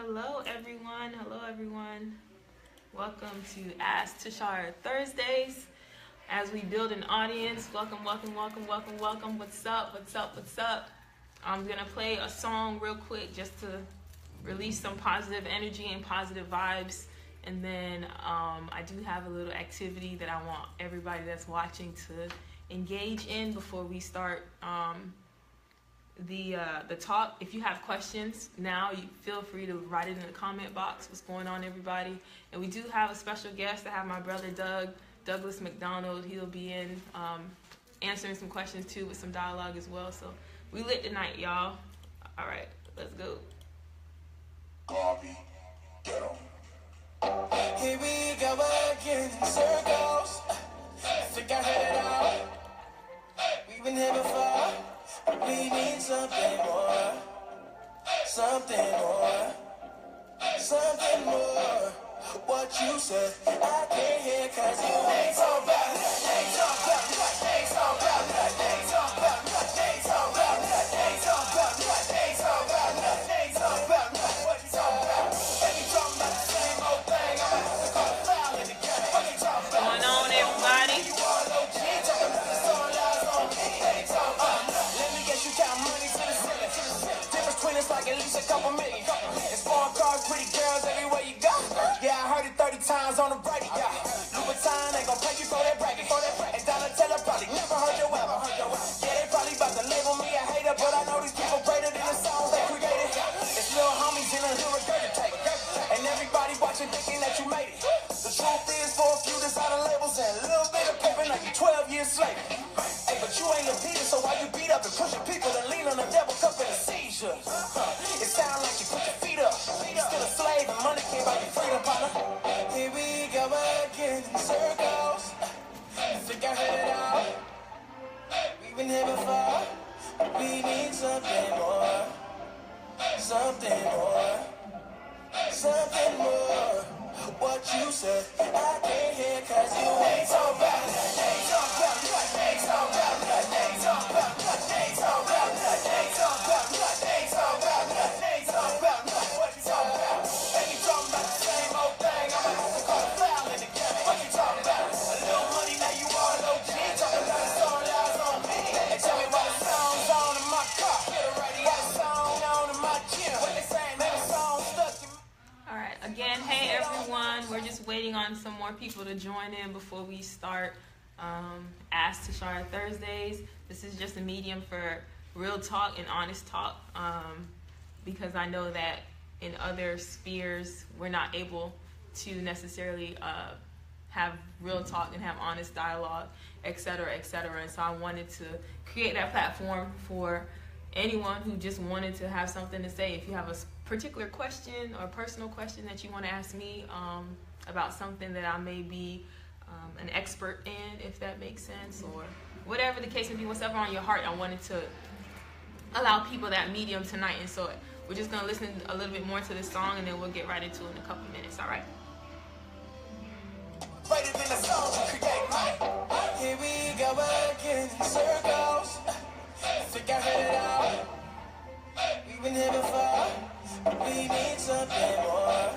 Hello everyone. Hello everyone. Welcome to Ask Tashara Thursdays. As we build an audience, welcome. What's up? I'm gonna play a song real quick just to release some positive energy and positive vibes. And then I do have a little activity that I want everybody that's watching to engage in before we start the talk. If you have questions now, you feel free to write it in the comment box. What's going on, everybody? And we do have a special guest. I have my brother Douglas McDonald. He'll be in answering some questions too with some dialogue as well. So we lit tonight, y'all. All right, let's go. Garvey, get 'em. Here we go again in circles. I think I heard it all. We've been here before. We need something more. Something more. Something more. What you said, I can't hear 'cause you ain't talking about it. Ain't talking about it. Ain't talking about it. Ain't talking about it. Ain't talking about it. Ain't talking about it. Ain't talking about it. Ain't talking about it. What you talking about? Ain't you talking about the same old thing? I'm gonna have to call a foul in the game. What you talking about? Going on, everybody? You are no G. Talking about the song lies on me. Ain't talking about it. Let me get you count money to the ceiling. Difference between us like at least a couple million. It's foreign cars, pretty girls everywhere you go. Yeah, I heard it 30 times on the radio. Louboutin ain't gon' pay you for that bragging. And Donatella probably never heard your album. Yeah, they probably about to label me a hater, but I know these people greater than the songs they created. It's little homies in a hood regurgitate. And everybody watching thinking that you made it. The truth is, for a few designer labels and a little bit of pimping, like you 12 years slave. Hey, but you ain't Lapita, so why you beat up and pushing people and lean on the devil cup in a seizure? It sound like you put your feet up. You're still a slave and money can't buy you freedom, partner. Here we go again in circles. I think I heard it all. We've been here before. We need something more. Something more. Something more. What you said, I can't hear 'cause you ain't talking about it. Ain't talking about it. Ain't talking about it. Ain't talking about it. Ain't talking about it. Ain't talking about it. Ain't talking about it. Ain't talking about it. What you talking about? Ain't you talking about the same old thing? I'm gonna have to call a foul in the game. What you talking about? A little money, now you are no G. Talking about the song lies on me. And tell me why the song's on in my car. Get it ready. Why the song on in my gym? What they saying? Man, the song stuck in my... All right, again, hey everyone. We're just waiting on some more people to join in before we start Ask Tashara Thursdays. This is just a medium for real talk and honest talk, because I know that in other spheres we're not able to necessarily have real talk and have honest dialogue, etc., etc. And so I wanted to create that platform for anyone who just wanted to have something to say. If you have a particular question or personal question that you want to ask me about something that I may be an expert in, if that makes sense, or whatever the case may be, whatever on your heart, I wanted to allow people that medium tonight. And so we're just going to listen a little bit more to this song, and then we'll get right into it in a couple minutes. All right? Greater than the songs you create, man. Here we go again in circles. I think I heard it all. We've been here before. We need something more.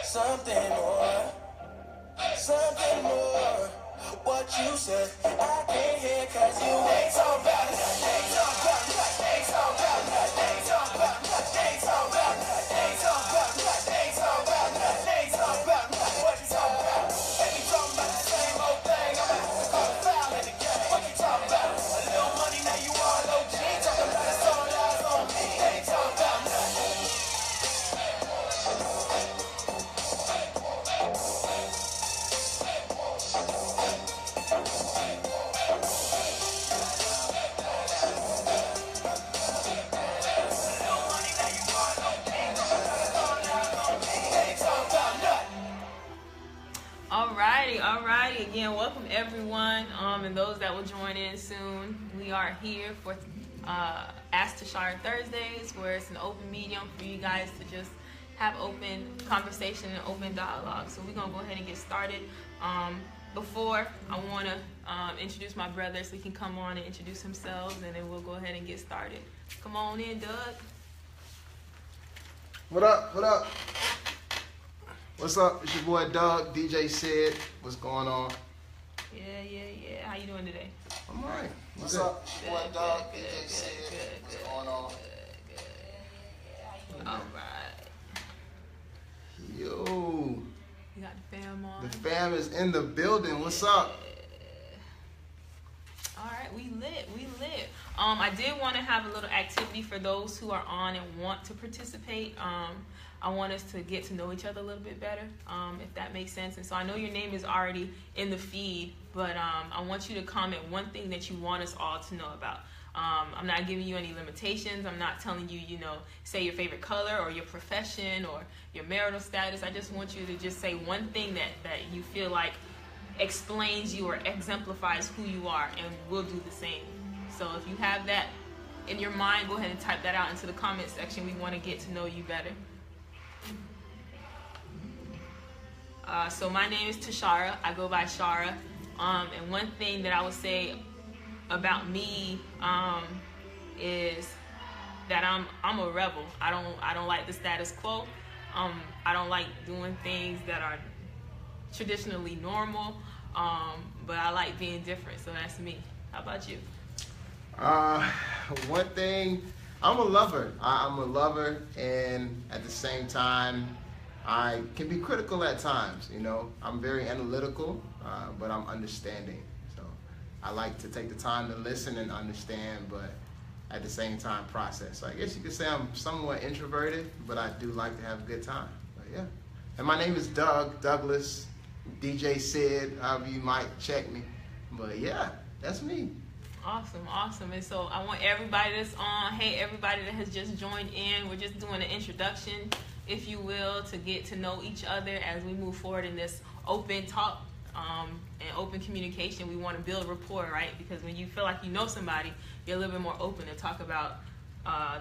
Something more. Something more. What you said, I can't hear 'cause you ain't talking about it. Ain't talking about it. Ain't talking about it. Ain't talking about it. Ain't talking about it. Ain't talking about it. Ain't talking about it. Ain't talking about it. What you talking about? Ain't you talking about the same old thing? I'm gonna have to call a foul in the game. What you talking about? A little money, now you are no G. Talking about the song lies on me. Ain't talking about it. Alrighty. Again, welcome everyone, and those that will join in soon. We are here for Ask Tashara Thursdays, where it's an open medium for you guys to just have open conversation and open dialogue. So we're gonna go ahead and get started. Before, I want to introduce my brother so he can come on and introduce himself, and then we'll go ahead and get started. Come on in, Doug. What up? What up? What's up? It's your boy Doug, DJ Sid. What's going on? Yeah. How you doing today? I'm alright. What's up? It's your boy Doug, DJ Sid. What's going on? All right. Yo. You got the fam on. The fam is in the building. What's up? All right, we lit. I did want to have a little activity for those who are on and want to participate. I want us to get to know each other a little bit better, if that makes sense. And so I know your name is already in the feed, but I want you to comment one thing that you want us all to know about. I'm not giving you any limitations. I'm not telling you, say your favorite color or your profession or your marital status. I just want you to just say one thing that you feel like explains you or exemplifies who you are, and we'll do the same. So if you have that in your mind, go ahead and type that out into the comment section. We want to get to know you better. So my name is Tashara. I go by Shara. And one thing that I would say about me is that I'm a rebel. I don't like the status quo. I don't like doing things that are traditionally normal, but I like being different, so that's me. How about you? One thing, I'm a lover. I'm a lover, and at the same time, I can be critical at times. I'm very analytical, but I'm understanding. So I like to take the time to listen and understand, but at the same time process. So I guess you could say I'm somewhat introverted, but I do like to have a good time. But yeah. And my name is Douglas, DJ Sid, however you might check me. But yeah, that's me. Awesome. And so I want everybody that's on, hey, everybody that has just joined in, we're just doing an introduction, if you will, to get to know each other as we move forward in this open talk and open communication. We want to build rapport, right? Because when you feel like you know somebody, you're a little bit more open to talk about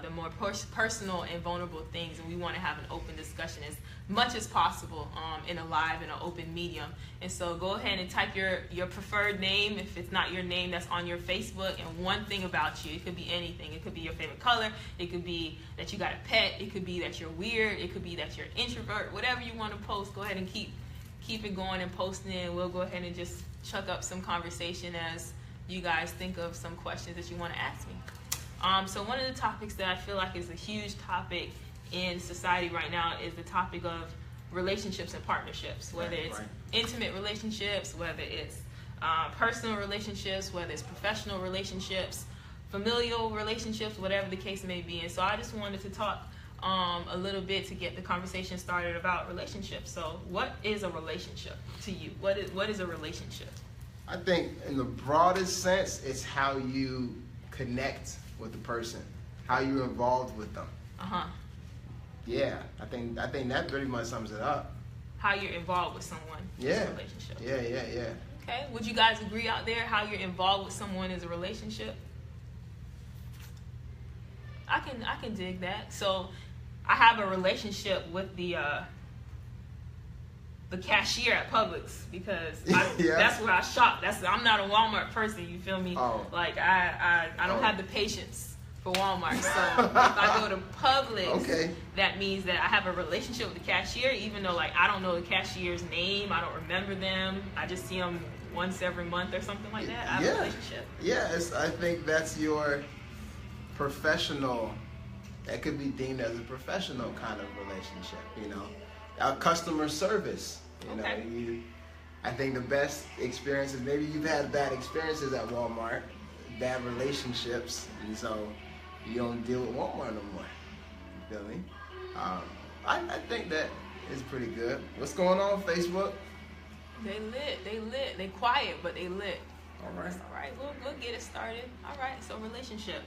the more personal and vulnerable things, and we want to have an open discussion as much as possible in a live and an open medium. And so go ahead and type your preferred name if it's not your name that's on your Facebook, and one thing about you. It could be anything. It could be your favorite color. It could be that you got a pet. It could be that you're weird. It could be that you're introvert. Whatever you want to post, go ahead and keep it going and posting it, and we'll go ahead and just chuck up some conversation as you guys think of some questions that you want to ask me. So one of the topics that I feel like is a huge topic in society right now is the topic of relationships and partnerships, whether it's intimate relationships, whether it's personal relationships, whether it's professional relationships, familial relationships, whatever the case may be. And so I just wanted to talk a little bit to get the conversation started about relationships. So what is a relationship to you? What is a relationship? I think in the broadest sense, it's how you connect with the person, how you're involved with them. Yeah, I think that pretty much sums it up. How you're involved with someone is a relationship. Yeah. Okay, would you guys agree out there how you're involved with someone is a relationship? I can dig that. So I have a relationship with the cashier at Publix because that's where I shop. I'm not a Walmart person, you feel me? Oh. Like I don't have the patience for Walmart. So if I go to Publix, that means that I have a relationship with the cashier, even though like I don't know the cashier's name, I don't remember them. I just see them once every month or something like that. I have a relationship. Yes, I think that's your professional. That could be deemed as a professional kind of relationship, Our customer service, I think the best experiences, maybe you've had bad experiences at Walmart, bad relationships, and so you don't deal with Walmart no more. You feel me? I think that is pretty good. What's going on, Facebook? They lit. They quiet, but they lit. All right. We'll get it started. All right, so relationship.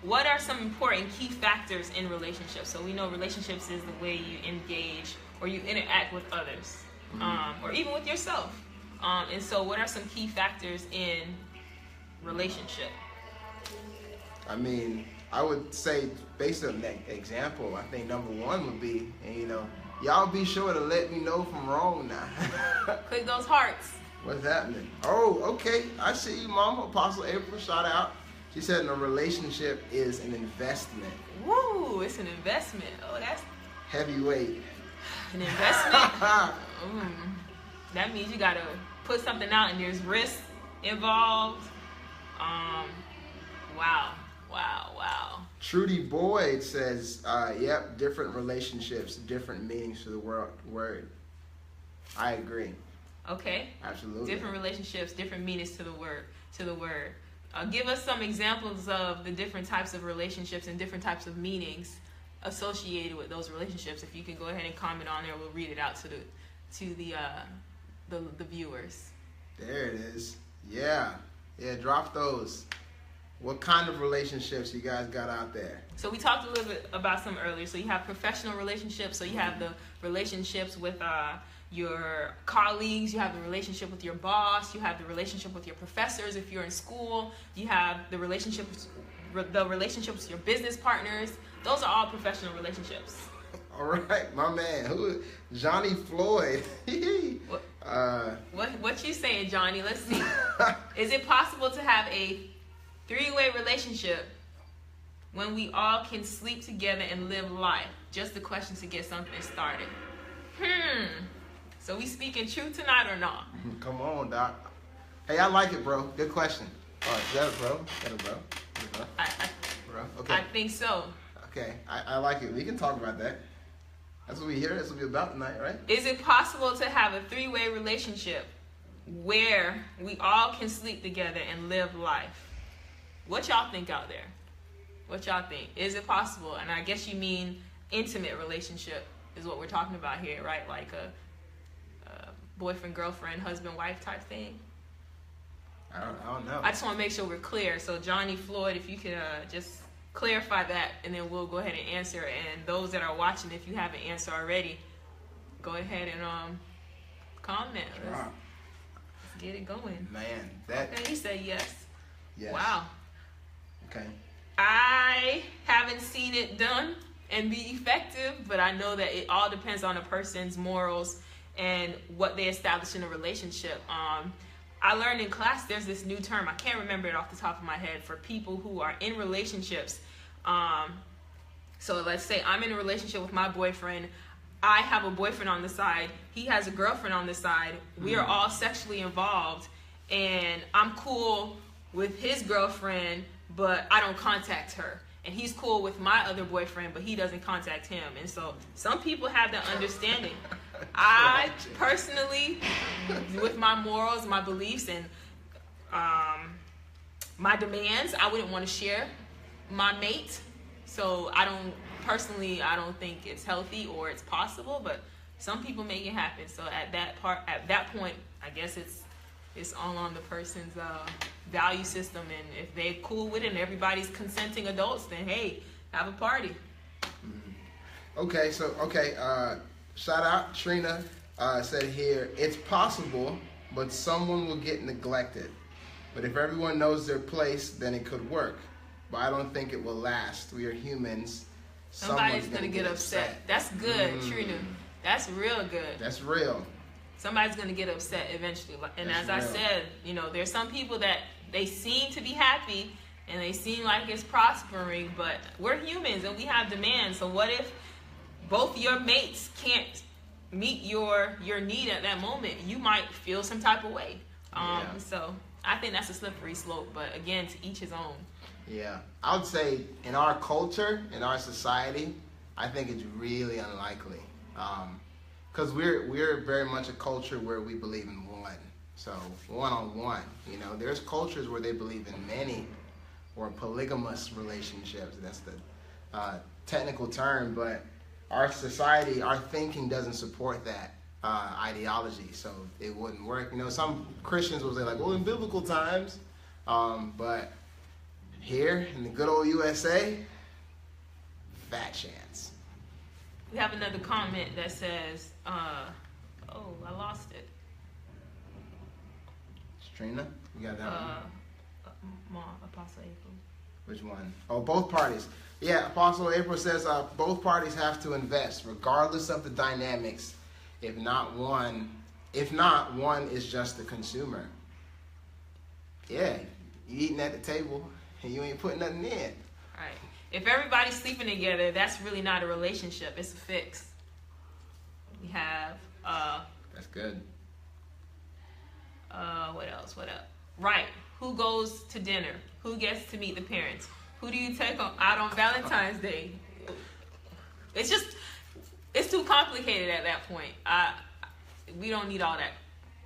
What are some important key factors in relationships? So we know relationships is the way you engage or you interact with others, or even with yourself. And so what are some key factors in relationship? I mean, I would say, based on that example, I think number one would be, y'all be sure to let me know if I'm wrong now. Click those hearts. What's happening? Oh, okay. I see you, Mama. Apostle April, shout out. She said a relationship is an investment. Woo, it's an investment. Oh, that's Heavyweight. an investment. That means you gotta put something out and there's risk involved. Wow. Trudy Boyd says, yep, different relationships, different meanings to the word. I agree. Okay. Absolutely. Different relationships, different meanings to the word. Give us some examples of the different types of relationships and different types of meanings associated with those relationships. If you can go ahead and comment on there, we'll read it out to the viewers. There it is. Yeah, drop those. What kind of relationships you guys got out there? So we talked a little bit about some earlier. So you have professional relationships. So you have the relationships with your colleagues. You have the relationship with your boss. You have the relationship with your professors if you're in school. You have the relationships with your business partners. Those are all professional relationships. All right, my man. Johnny Floyd. What you saying, Johnny? Let's see. Is it possible to have a three-way relationship when we all can sleep together and live life? Just a question to get something started. So we speaking truth tonight or not? Come on, Doc. Hey, I like it, bro. Good question. Oh, is that a bro? Bro? Okay. I think so. Okay, I like it. We can talk about that. That's what we hear. That's what we're about tonight, right? Is it possible to have a three-way relationship where we all can sleep together and live life? What y'all think out there? What y'all think? Is it possible? And I guess you mean intimate relationship is what we're talking about here, right? Like a boyfriend, girlfriend, husband, wife type thing. I don't know. I just want to make sure we're clear. So Johnny Floyd, if you could just clarify that, and then we'll go ahead and answer. And those that are watching, if you haven't answered already, go ahead and comment. Let's get it going. Man, okay, he said yes. Yes. Wow. Okay. I haven't seen it done and be effective, but I know that it all depends on a person's morals and what they establish in a relationship. I learned in class there's this new term, I can't remember it off the top of my head, for people who are in relationships. So let's say I'm in a relationship with my boyfriend. I have a boyfriend on the side. He has a girlfriend on the side. We are all sexually involved, and I'm cool with his girlfriend, but I don't contact her. And he's cool with my other boyfriend, but he doesn't contact him. And so some people have that understanding. I personally, with my morals, my beliefs, and my demands, I wouldn't want to share my mate. So I don't think it's healthy or it's possible, but some people make it happen. So at that point, I guess it's all on the person's value system, and if they're cool with it and everybody's consenting adults, then hey, have a party. Okay, shout out Trina said here, it's possible, but someone will get neglected. But if everyone knows their place, then it could work. But I don't think it will last. We are humans. Somebody's gonna get upset. That's good, Trina. That's real good. That's real. Somebody's going to get upset eventually. And as I said, there's some people that they seem to be happy and they seem like it's prospering, but we're humans and we have demands. So what if both your mates can't meet your need at that moment? You might feel some type of way. So I think that's a slippery slope, but again, to each his own. Yeah. I would say in our culture, in our society, I think it's really unlikely. Because we're very much a culture where we believe in one. So one-on-one. There's cultures where they believe in many or polygamous relationships. That's the technical term. But our society, our thinking doesn't support that ideology. So it wouldn't work. Some Christians will say like, well, in biblical times. But here in the good old USA, fat chance. We have another comment that says, I lost it. Trina, you got that one? Apostle April. Which one? Oh, both parties. Yeah, Apostle April says both parties have to invest, regardless of the dynamics. If not, one is just the consumer. Yeah, you eating at the table, and you ain't putting nothing in. Right. If everybody's sleeping together, that's really not a relationship. It's a fix. We have That's good. What else? Right. Who goes to dinner? Who gets to meet the parents? Who do you take out on Valentine's Day? It's too complicated at that point. We don't need all that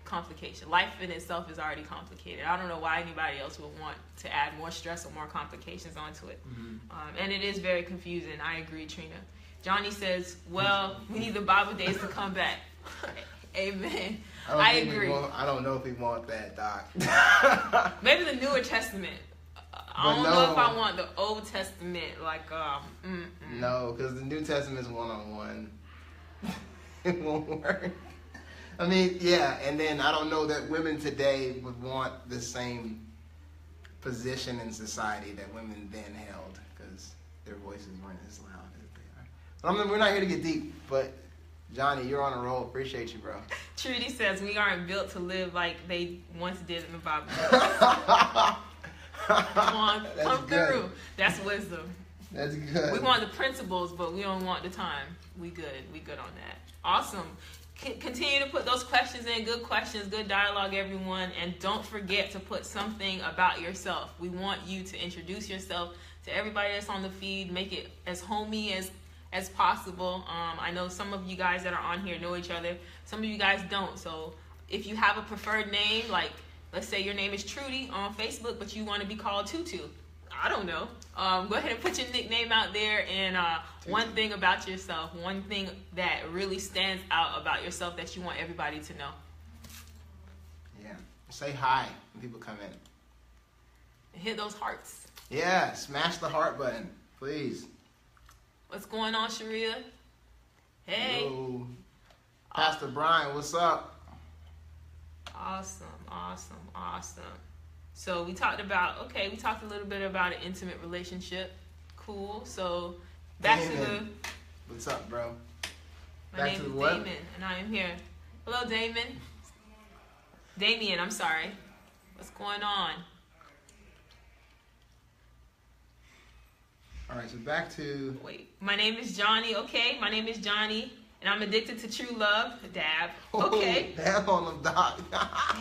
complication. Life in itself is already complicated. I don't know why anybody else would want to add more stress or more complications onto it. And it is very confusing. I agree, Trina. Johnny says, well, we need the Bible days to come back. Amen. I agree. I don't know if we want that, Doc. Maybe the Newer Testament. I don't know if I want the Old Testament. No, because the New Testament is one-on-one. It won't work. I mean, yeah, and then I don't know that women today would want the same position in society that women then held, because their voices weren't as loud as they are. But we're not here to get deep, but Johnny, you're on a roll. Appreciate you, bro. Trudy says we aren't built to live like they once did in the Bible. Come on, come through. That's wisdom. That's good. We want the principles, but we don't want the time. We good. We good on that. Awesome. Continue to put those questions in. Good questions, good dialogue, everyone. And don't forget to put something about yourself. We want you to introduce yourself to everybody that's on the feed. Make it as homey as possible. I know some of you guys that are on here know each other. Some of you guys don't. So if you have a preferred name, like let's say your name is Trudy on Facebook, but you want to be called Tutu. I don't know. Go ahead and put your nickname out there, and one thing about yourself, one thing that really stands out about yourself that you want everybody to know. Yeah. Say hi when people come in. And hit those hearts. Yeah, smash the heart button, please. What's going on, Sharia? Hey. Hello. Pastor Brian, what's up? Awesome. So we talked a little bit about an intimate relationship. Cool. So back to the... What's up, bro? My name is Damon, and I am here. Hello, Damon. Damien, I'm sorry. What's going on? All right, so back to... Wait. My name is Johnny, okay? My name is Johnny. And I'm addicted to true love. Dab. Okay. Oh, dab on them, Doc.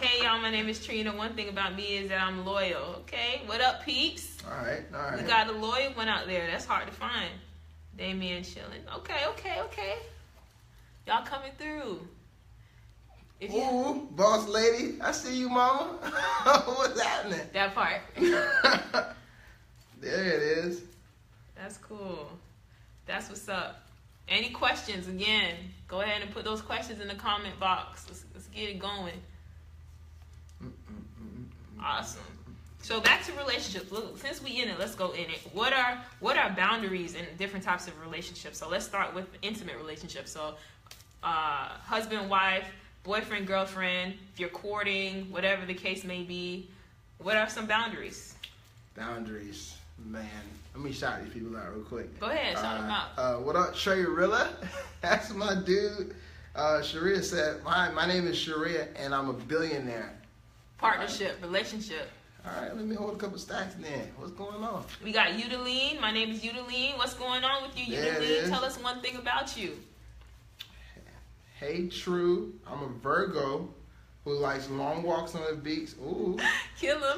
Hey, y'all. My name is Trina. One thing about me is that I'm loyal. Okay. What up, peeps? All right. We got a loyal one out there. That's hard to find. Damien chilling. Okay. Y'all coming through. Ooh, boss lady. I see you, mama. What's happening? That part. There it is. That's cool. That's what's up. Any questions? Again, go ahead and put those questions in the comment box. Let's get it going. Awesome. So back to relationships. Look, since we in it, let's go in it. What are boundaries in different types of relationships? So let's start with intimate relationships. So husband, wife, boyfriend, girlfriend, if you're courting, whatever the case may be, what are some boundaries? Boundaries, man. Let me shout these people out real quick. Go ahead, shout them out. What up, Sharia? That's my dude. Sharia said, my name is Sharia, and I'm a billionaire. Partnership, relationship. All right, let me hold a couple stacks then. What's going on? We got Udaline. My name is Udaline. What's going on with you, Udaline? Tell us one thing about you. Hey, True. I'm a Virgo who likes long walks on the beach. Ooh. Kill him.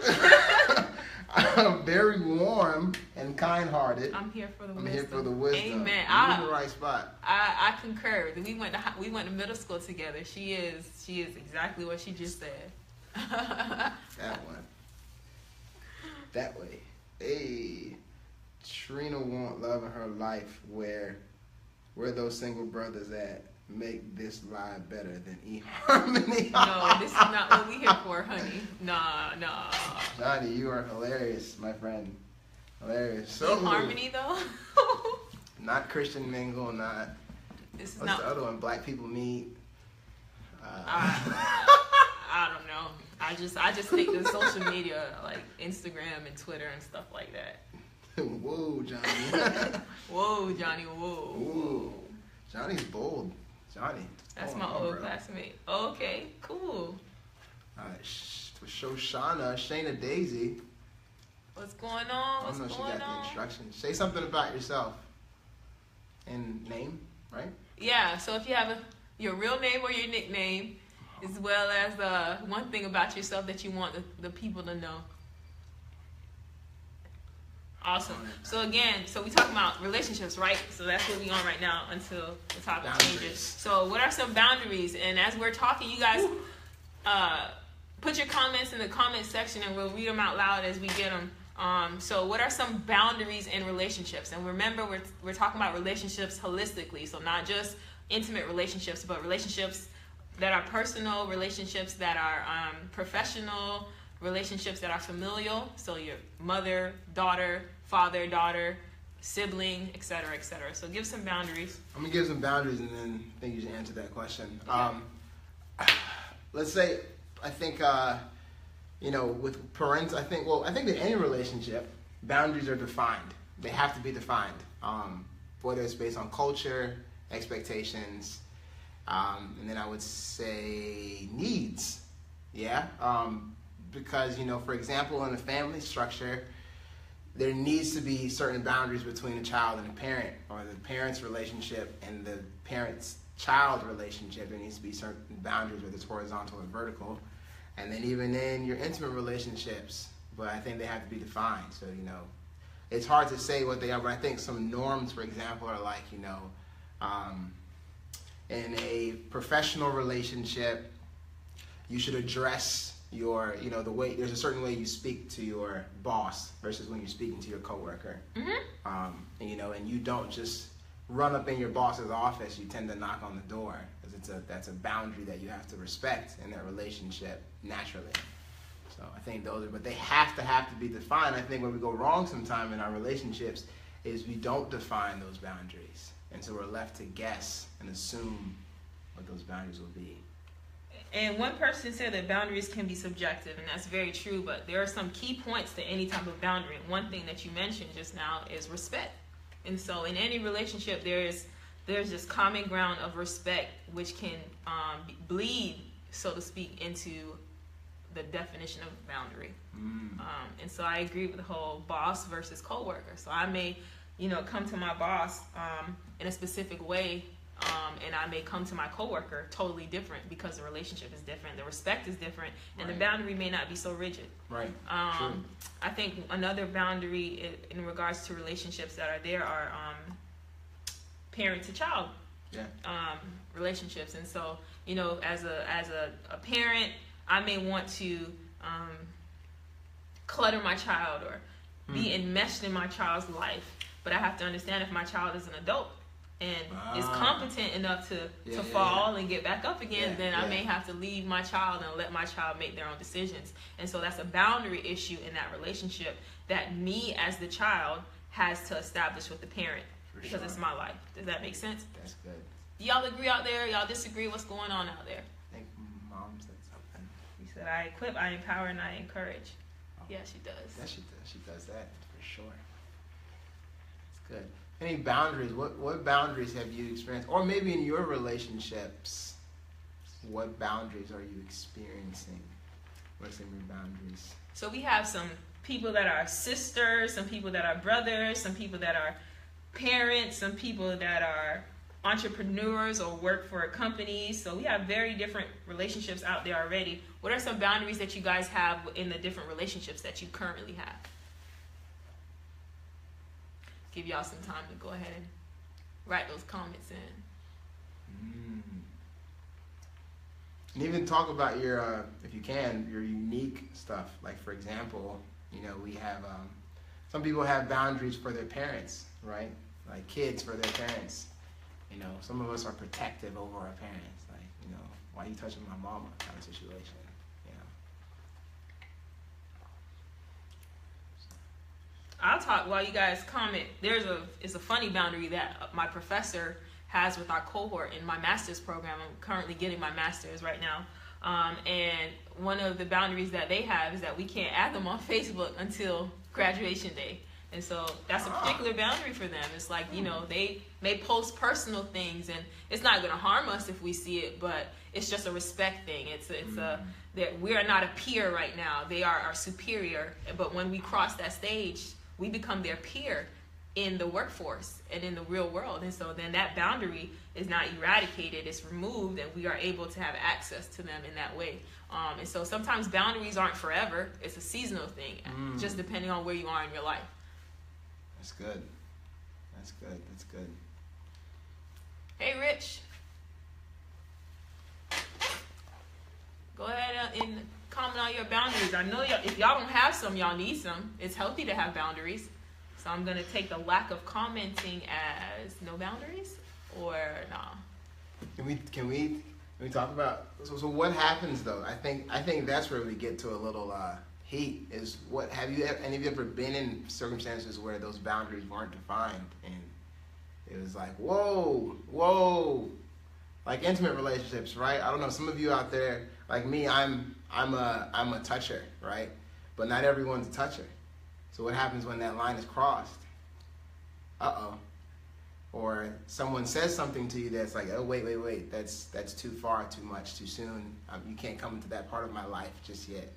I'm very warm and kind-hearted. I'm here for the wisdom. I'm here for the wisdom. Amen. You're in the right spot. I concur. We went to middle school together. She is exactly what she just said. That one. That way. Hey, Trina want love in her life. Where those single brothers at? Make this lie better than eHarmony. No, this is not what we here for, honey. Nah. Johnny, you are hilarious, my friend. Hilarious. So eHarmony though? Not Christian Mingle, not. This is What's not the other one? Black People Meet. I don't know. I just think the social media like Instagram and Twitter and stuff like that. Whoa, Johnny. Whoa, Johnny. Whoa. Ooh. Johnny's bold. Johnny. That's my old classmate. Okay, cool. Shana Daisy. What's going on? I don't know if she got the instructions. Say something about yourself and name, right? Yeah, so if you have your real name or your nickname, as well as one thing about yourself that you want the people to know. Awesome. So again, we talking about relationships, right? So that's what we on right now until the topic changes. So what are some boundaries? And as we're talking, you guys put your comments in the comment section and we'll read them out loud as we get them. So what are some boundaries in relationships? And remember, we're talking about relationships holistically. So not just intimate relationships, but relationships that are personal, relationships that are professional, relationships that are familial. So your mother, daughter, father, daughter, sibling, etc., etc. So give some boundaries. I'm going to give some boundaries and then I think you should answer that question. Okay. Let's say, I think, with parents, I think that any relationship, boundaries are defined. They have to be defined. Whether it's based on culture, expectations, and then I would say needs. Yeah? Because, for example, in a family structure, there needs to be certain boundaries between a child and a parent, or the parent's relationship and the parent's-child relationship. There needs to be certain boundaries, whether it's horizontal or vertical. And then even in your intimate relationships, but I think they have to be defined. So, it's hard to say what they are, but I think some norms, for example, are like, in a professional relationship, you should address your, the way, there's a certain way you speak to your boss versus when you're speaking to your coworker. Mm-hmm. And you don't just run up in your boss's office, you tend to knock on the door, because that's a boundary that you have to respect in that relationship naturally. So I think but they have to be defined. I think where we go wrong sometime in our relationships is we don't define those boundaries. And so we're left to guess and assume what those boundaries will be. And one person said that boundaries can be subjective, and that's very true, but there are some key points to any type of boundary. And one thing that you mentioned just now is respect. And so in any relationship, there's this common ground of respect, which can bleed, so to speak, into the definition of boundary. And so I agree with the whole boss versus coworker. So I may, come to my boss in a specific way, and I may come to my coworker totally different because the relationship is different, the respect is different, and the boundary may not be so rigid. Right. True. I think another boundary in regards to relationships that are there are parent to child relationships. And so, as a parent, I may want to clutter my child or be enmeshed in my child's life, but I have to understand if my child is an adult and is competent enough to fall and get back up again, then I may have to leave my child and let my child make their own decisions. And so that's a boundary issue in that relationship that me as the child has to establish with the parent, because it's my life. Does that make sense? That's good. Y'all agree out there? Y'all disagree? What's going on out there? I think Mom said something. She said, I equip, I empower, and I encourage. Oh. Yeah, she does. Yeah, she does. She does that for sure. It's good. Any boundaries? What boundaries have you experienced? Or maybe in your relationships, what boundaries are you experiencing? What are some of your boundaries? So we have some people that are sisters, some people that are brothers, some people that are parents, some people that are entrepreneurs or work for a company. So we have very different relationships out there already. What are some boundaries that you guys have in the different relationships that you currently have? Give y'all some time to go ahead and write those comments in. And even talk about your, if you can, your unique stuff. Like, for example, we have, some people have boundaries for their parents, right? Like kids for their parents. Some of us are protective over our parents. Like, why are you touching my mama kind of situation? I'll talk while you guys comment. It's a funny boundary that my professor has with our cohort in my master's program. I'm currently getting my master's right now. And one of the boundaries that they have is that we can't add them on Facebook until graduation day. And so that's a particular boundary for them. It's like, you know, they may post personal things, and it's not going to harm us if we see it, but it's just a respect thing. That we are not a peer right now. They are our superior. But when we cross that stage, we become their peer in the workforce and in the real world. And so then that boundary is not eradicated, it's removed, and we are able to have access to them in that way. And so sometimes boundaries aren't forever. It's a seasonal thing, just depending on where you are in your life. That's good. That's good. That's good. Hey, Rich. Go ahead and comment on your boundaries. I know if y'all don't have some, y'all need some. It's healthy to have boundaries. So I'm going to take the lack of commenting as no boundaries, or nah. Can we talk about, so what happens though? I think that's where we get to a little heat, is what, have you any of you ever been in circumstances where those boundaries weren't defined, and it was like, whoa, like intimate relationships, right? I don't know, some of you out there, like me, I'm a toucher, right? But not everyone's a toucher. So what happens when that line is crossed? Or someone says something to you that's like, oh, wait, that's too far, too much, too soon. You can't come into that part of my life just yet.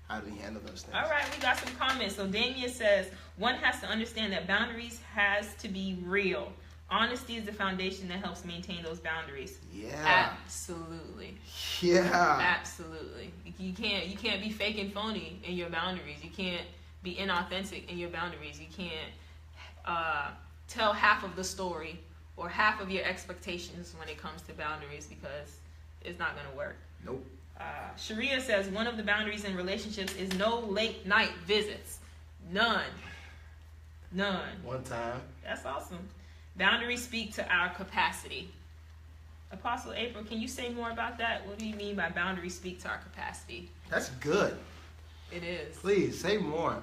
How do we handle those things? All right, we got some comments. So Damien says, one has to understand that boundaries has to be real. Honesty is the foundation that helps maintain those boundaries. Yeah. Absolutely. Yeah. Absolutely. You can't be fake and phony in your boundaries. You can't be inauthentic in your boundaries. You can't tell half of the story or half of your expectations when it comes to boundaries, because it's not going to work. Nope. Sharia says one of the boundaries in relationships is no late night visits. None. One time. That's awesome. Boundaries speak to our capacity. Apostle April, can you say more about that? What do you mean by boundaries speak to our capacity? That's good. It is. Please, say more.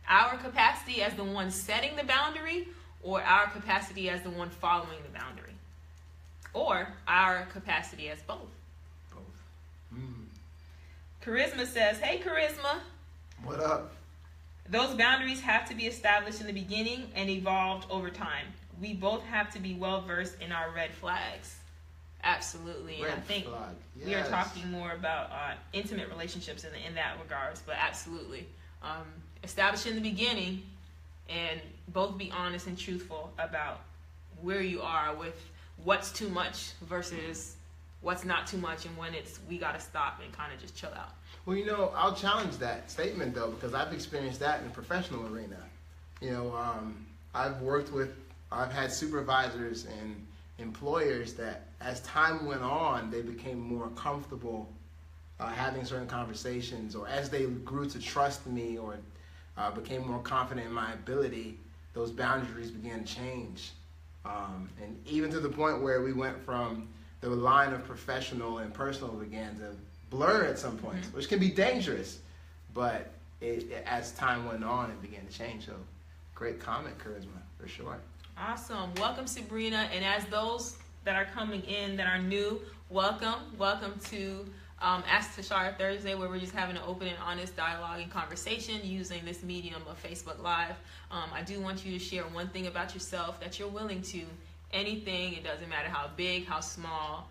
Our capacity as the one setting the boundary, or our capacity as the one following the boundary? Or our capacity as both? Both. Charisma says, hey, Charisma. What up? Those boundaries have to be established in the beginning and evolved over time. We both have to be well-versed in our red flags. Absolutely. Red and I think flag. Yes. we are talking more about intimate relationships in that regards, but absolutely. Establish in the beginning and both be honest and truthful about where you are with what's too much versus what's not too much, and when we got to stop and kind of just chill out. Well, you know, I'll challenge that statement though, because I've experienced that in the professional arena. You know, I've had supervisors and employers that as time went on, they became more comfortable having certain conversations, or as they grew to trust me or became more confident in my ability, those boundaries began to change. And even to the point where we went from the line of professional and personal began to blur at some points, which can be dangerous. But as time went on, it began to change. So great comment, Charisma, for sure. Awesome. Welcome, Sabrina. And as those that are coming in that are new, welcome to Ask Tashara Thursday, where we're just having an open and honest dialogue and conversation using this medium of Facebook Live. I do want you to share one thing about yourself that you're willing to. Anything, it doesn't matter how big, how small.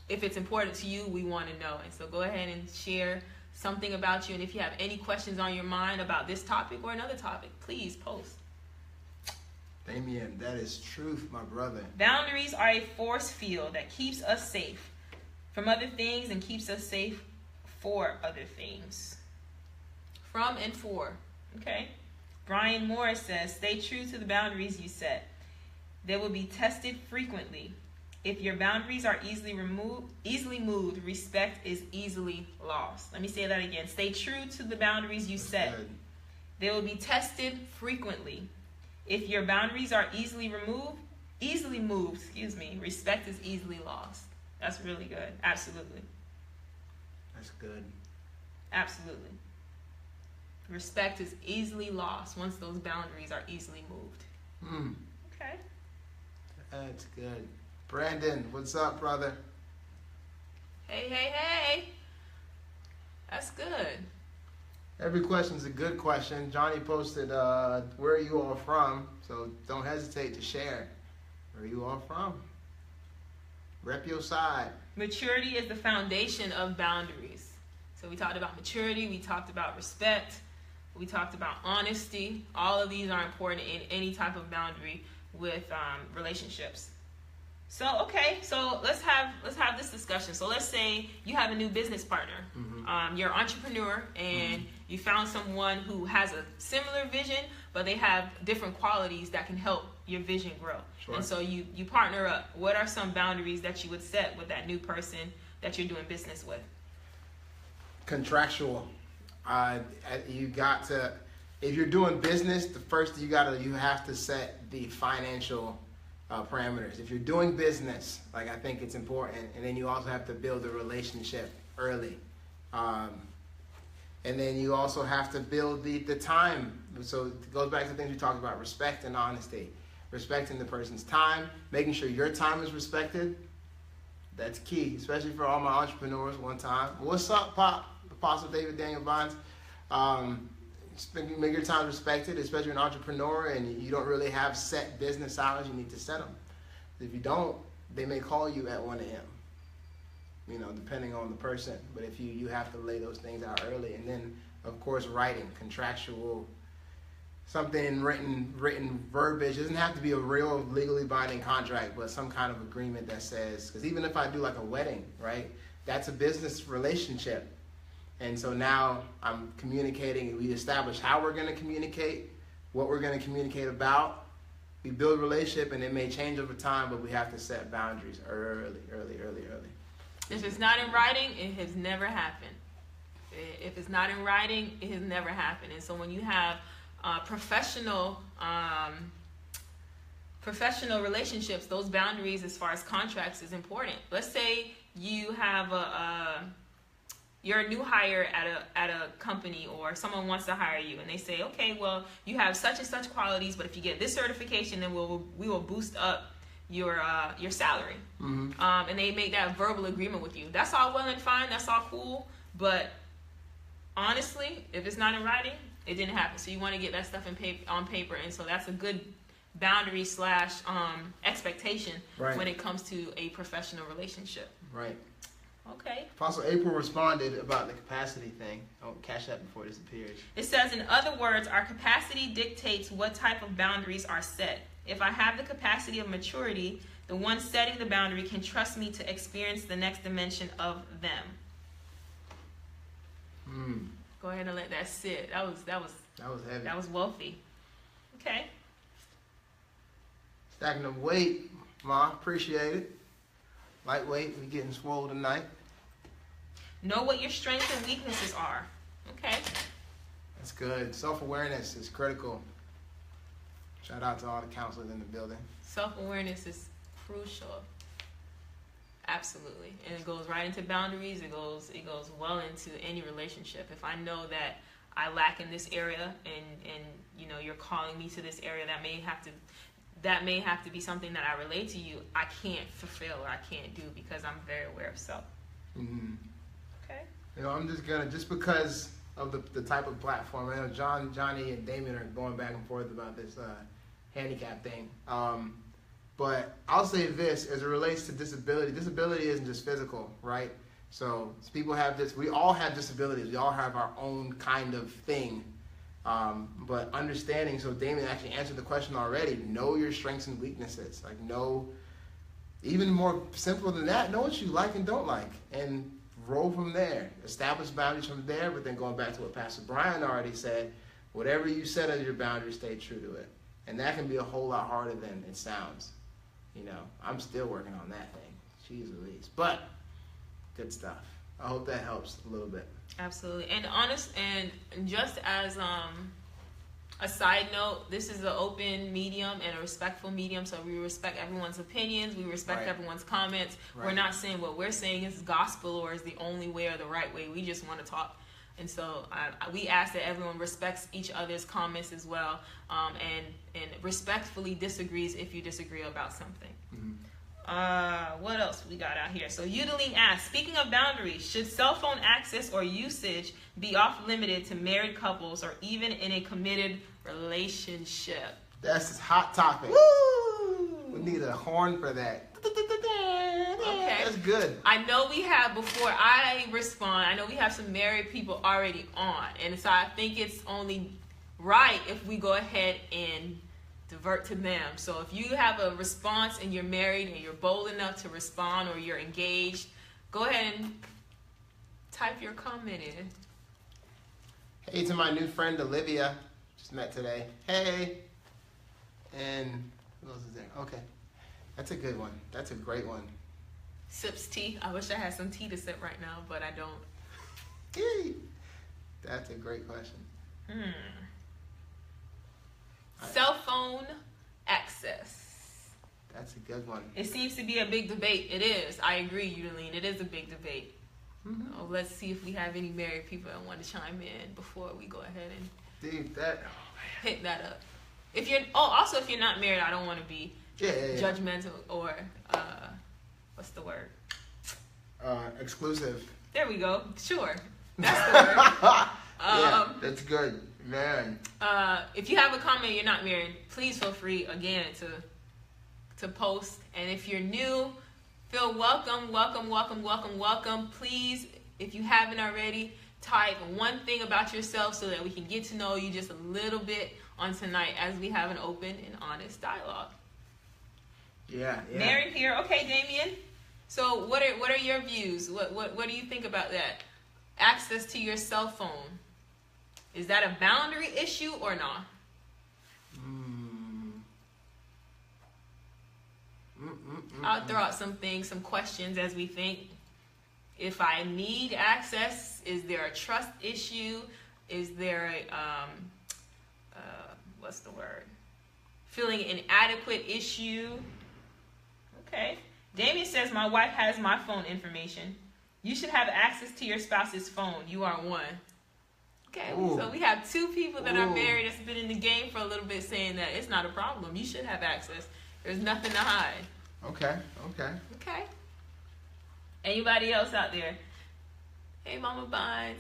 If it's important to you, we want to know. And so go ahead and share something about you. And if you have any questions on your mind about this topic or another topic, please post. Damien, that is truth, my brother. Boundaries are a force field that keeps us safe from other things and keeps us safe for other things. From and for. Okay. Brian Morris says, stay true to the boundaries you set. They will be tested frequently. If your boundaries are easily moved, respect is easily lost. Let me say that again. Stay true to the boundaries you set. Good. They will be tested frequently. If your boundaries are easily moved, respect is easily lost. That's really good. Absolutely. That's good. Absolutely. Respect is easily lost once those boundaries are easily moved. Okay. That's good. Brandon, what's up, brother? Hey. That's good. Every question's a good question. Johnny posted, where are you all from? So don't hesitate to share. Where are you all from? Rep your side. Maturity is the foundation of boundaries. So we talked about maturity, we talked about respect, we talked about honesty. All of these are important in any type of boundary with relationships. So let's have this discussion. So let's say you have a new business partner. Mm-hmm. You're an entrepreneur and you found someone who has a similar vision, but they have different qualities that can help your vision grow. Sure. And so you partner up. What are some boundaries that you would set with that new person that you're doing business with? Contractual. You got to, if you're doing business, the first you have to set the financial parameters. If you're doing business, like, I think it's important, and then you also have to build a relationship early, and then you also have to build the time. So it goes back to things we talked about: respect and honesty, respecting the person's time, making sure your time is respected. That's key, especially for all my entrepreneurs. One time, what's up, Pop? Apostle David Daniel Bonds. Make your time respected, especially an entrepreneur, and you don't really have set business hours. You need to set them. If you don't, they may call you at 1 a.m. Depending on the person. But if you have to lay those things out early, and then of course writing, contractual, something in written verbiage. It doesn't have to be a real legally binding contract, but some kind of agreement that says, because even if I do like a wedding, right, that's a business relationship. And so now I'm communicating, and we establish how we're going to communicate, what we're going to communicate about. We build a relationship, and it may change over time, but we have to set boundaries early. If it's not in writing, it has never happened. If it's not in writing, it has never happened. And so when you have professional relationships, those boundaries as far as contracts is important. Let's say you have you're a new hire at a company, or someone wants to hire you, and they say, okay, well, you have such and such qualities, but if you get this certification, then we will boost up your salary. Mm-hmm. And they make that verbal agreement with you. That's all well and fine. That's all cool. But honestly, if it's not in writing, it didn't happen. So you want to get that stuff on paper, and so that's a good boundary / expectation, right, when it comes to a professional relationship. Right. Okay. Apostle April responded about the capacity thing. Don't catch that before it disappears. It says, in other words, our capacity dictates what type of boundaries are set. If I have the capacity of maturity, the one setting the boundary can trust me to experience the next dimension of them. Go ahead and let that sit. That was heavy. That was wealthy. Okay. Stacking up weight, Ma. Appreciate it. Lightweight, we getting swole tonight. Know what your strengths and weaknesses are. Okay. That's good. Self-awareness is critical. Shout out to all the counselors in the building. Self-awareness is crucial. Absolutely. And it goes right into boundaries. It goes well into any relationship. If I know that I lack in this area, and you're calling me to this area, that may have to be something that I relate to you, I can't fulfill or I can't do, because I'm very aware of self. Mm-hmm. Okay. I'm just gonna, just because of the type of platform. I know Johnny and Damien are going back and forth about this handicap thing. But I'll say this, as it relates to disability. Disability isn't just physical, right? So people have this. We all have disabilities. We all have our own kind of thing. But understanding, so Damien actually answered the question already. Know your strengths and weaknesses. Like, know, even more simple than that, know what you like and don't like, and roll from there. Establish boundaries from there. But then going back to what Pastor Brian already said, whatever you set as your boundaries, stay true to it. And that can be a whole lot harder than it sounds. I'm still working on that thing. Jeez Louise. But good stuff. I hope that helps a little bit. Absolutely. And just as a side note, this is an open medium and a respectful medium, so we respect everyone's opinions, we respect everyone's comments. Right. We're not saying what we're saying is gospel or is the only way or the right way. We just want to talk. And so we ask that everyone respects each other's comments as well, and respectfully disagrees if you disagree about something. Mm-hmm. What else we got out here? So Udeline asks, speaking of boundaries, should cell phone access or usage be off limited to married couples or even in a committed relationship? That's a hot topic. Woo! We need a horn for that. Okay. That's good. I know we have, before I respond, I know we have some married people already on. And so I think it's only right if we go ahead and divert to them. So if you have a response and you're married and you're bold enough to respond, or you're engaged, go ahead and type your comment in. Hey to my new friend Olivia. Just met today. Hey. And who else is there? Okay. That's a good one. That's a great one. Sips tea. I wish I had some tea to sip right now, but I don't. Yay. That's a great question. Cell phone access. That's a good one. It seems to be a big debate. It is. I agree, Udeline. It is a big debate. Mm-hmm. Oh, let's see if we have any married people that want to chime in before we go ahead and Dude, that. hit that up. If you're also if you're not married, I don't want to be Yeah. judgmental or what's the word? Exclusive. There we go. Sure, that's the word. Yeah, that's good, man. If you have a comment, you're not married, please feel free again to post. And if you're new, feel welcome. Please, if you haven't already, type one thing about yourself so that we can get to know you just a little bit on tonight as we have an open and honest dialogue. Yeah. Married here, okay, Damien. So what are your views? What do you think about that? Access to your cell phone. Is that a boundary issue or not? I'll throw out some questions as we think. If I need access, is there a trust issue? Is there a what's the word? Feeling inadequate issue? Okay. Damien says, my wife has my phone information. You should have access to your spouse's phone. You are one. Okay, Ooh. so we have two people that are married that's been in the game for a little bit saying that it's not a problem. You should have access. There's nothing to hide. Okay. Okay. Anybody else out there? Hey, Mama Bynes.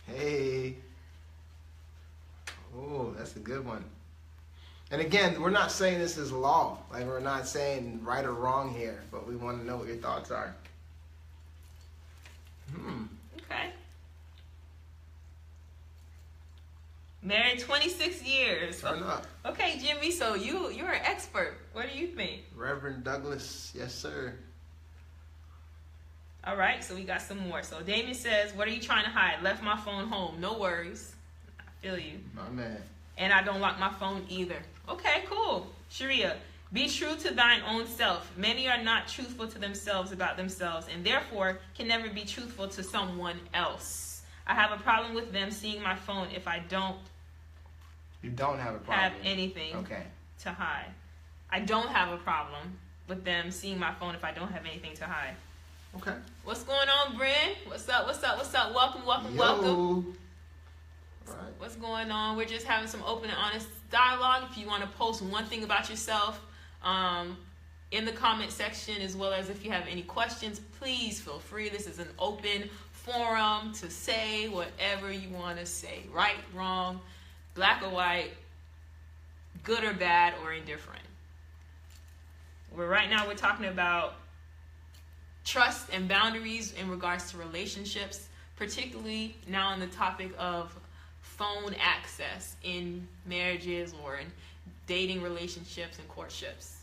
Hey. Oh, that's a good one. And again, we're not saying this is law. Like, we're not saying right or wrong here, but we want to know what your thoughts are. Okay. Married 26 years. Turn up. Okay, Jimmy, so you're an expert. What do you think? Reverend Douglas, yes, sir. All right, so we got some more. So Damien says, what are you trying to hide? Left my phone home. No worries. I feel you. My man. And I don't lock my phone either. Okay, cool. Sharia, be true to thine own self. Many are not truthful to themselves about themselves, and therefore can never be truthful to someone else. I have a problem with them seeing my phone if I don't. You don't have a problem. Have anything to hide. I don't have a problem with them seeing my phone if I don't have anything to hide. Okay. What's going on, Bryn? What's up? Welcome. Right. What's going on? We're just having some open and honest dialogue. If you want to post one thing about yourself in the comment section, as well as if you have any questions, please feel free. This is an open forum to say whatever you want to say. Right, wrong, black or white, good or bad, or indifferent. Right now we're talking about trust and boundaries in regards to relationships, particularly now on the topic of phone access in marriages or in dating relationships and courtships.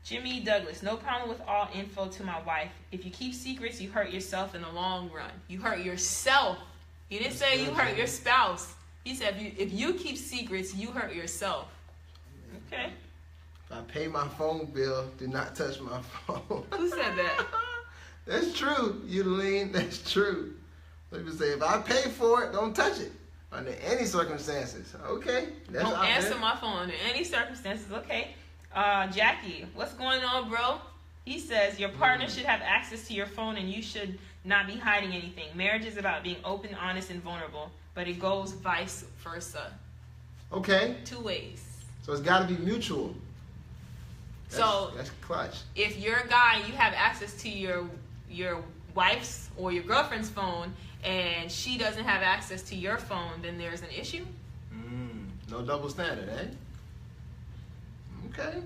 Jimmy Douglas, no problem with all info to my wife. If you keep secrets, you hurt yourself in the long run. You hurt yourself. He didn't say you hurt your spouse. He said if you keep secrets, you hurt yourself. Okay. If I pay my phone bill, do not touch my phone. Who said that? That's true, Udeline. That's true. People say, if I pay for it, don't touch it under any circumstances. Okay. That's don't answer my phone under any circumstances. Okay. Jackie, what's going on, bro? He says your partner should have access to your phone and you should not be hiding anything. Marriage is about being open, honest, and vulnerable, but it goes vice versa. Okay. Two ways. So it's got to be mutual. That's clutch. If you're a guy and you have access to your wife's or your girlfriend's phone and she doesn't have access to your phone, then there's an issue. No double standard, eh? Okay.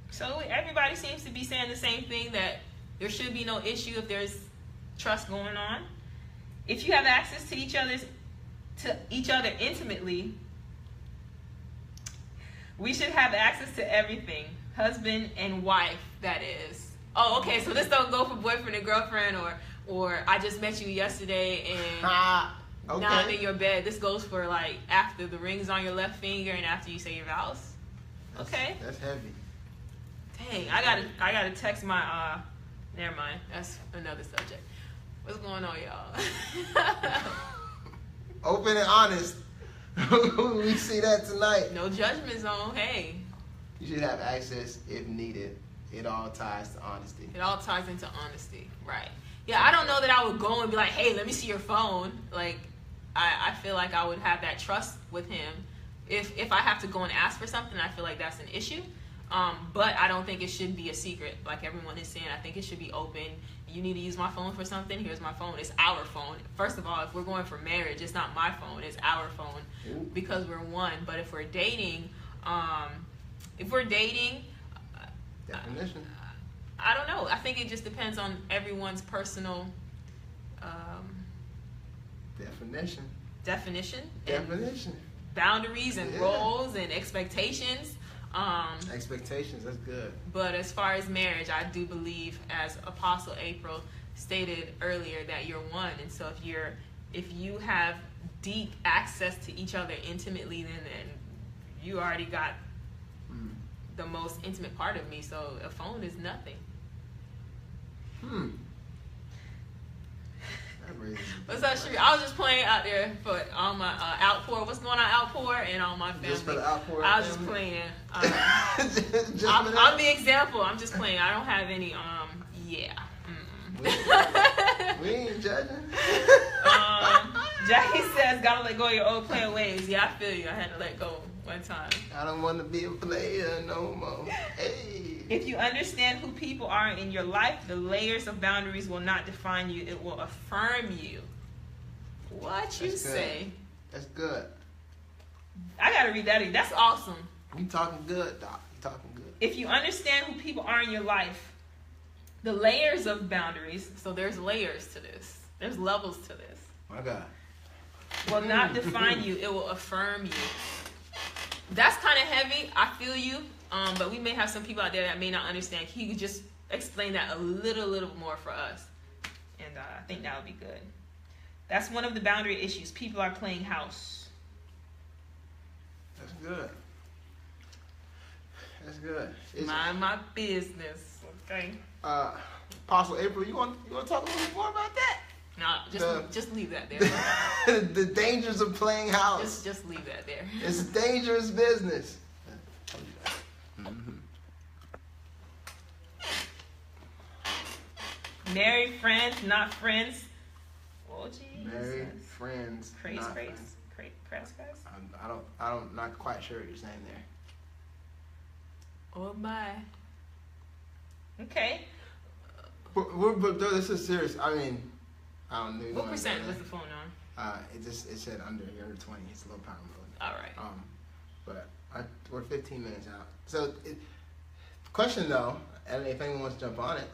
So everybody seems to be saying the same thing, that there should be no issue if there's trust going on. If you have access to each other intimately, we should have access to everything. Husband and wife, that is. Oh, okay, so this don't go for boyfriend and girlfriend or I just met you yesterday and now I'm in your bed. This goes for like after the ring's on your left finger and after you say your vows. Okay. That's heavy. Dang, I gotta text my never mind. That's another subject. What's going on, y'all? Open and honest. We see that tonight. No judgment zone. Hey. You should have access if needed. It all ties to honesty. It all ties into honesty, right? Yeah, I don't know that I would go and be like, hey, let me see your phone. Like, I feel like I would have that trust with him. If I have to go and ask for something, I feel like that's an issue. But I don't think it should be a secret, like everyone is saying. I think it should be open. You need to use my phone for something, here's my phone. It's our phone. First of all, if we're going for marriage, it's not my phone, it's our phone because we're one. But if we're dating, definition. I don't know. I think it just depends on everyone's personal definition, boundaries and roles and expectations. Expectations, that's good. But as far as marriage, I do believe, as Apostle April stated earlier, that you're one. And so if you have deep access to each other intimately, then you already got the most intimate part of me. So a phone is nothing. What's up, Sheree? I was just playing out there for all my outpour. What's going on, outpour, and all my family. Just for the outpour. I was just playing. I'm the example. I'm just playing. I don't have any. We ain't judging. Jackie says, "Gotta let go of your old player ways." Yeah, I feel you. I had to let go one time. I don't want to be a player no more. Hey. If you understand who people are in your life, the layers of boundaries will not define you. It will affirm you. What you say? That's good. I gotta read that again. That's awesome. You talking good, Doc. You talking good. If you understand who people are in your life, the layers of boundaries, so there's layers to this. There's levels to this. My God. Will not define you. It will affirm you. That's kind of heavy. I feel you. But we may have some people out there that may not understand. Can you just explain that a little more for us? And I think that would be good. That's one of the boundary issues. People are playing house. That's good. That's good. Mind my business. Okay. Apostle April, you want to talk a little bit more about that? No, just leave that there. The dangers of playing house. Just leave that there. It's dangerous business. Married friends, not friends. Oh, geez. Married friends, not friends. I'm not quite sure what you're saying there. Oh my. Okay. But this is serious. I mean, I don't know. What percent was the phone on? It said under 20. It's a low power mode. All right. But we're 15 minutes out. So, question though, and if anyone wants to jump on it,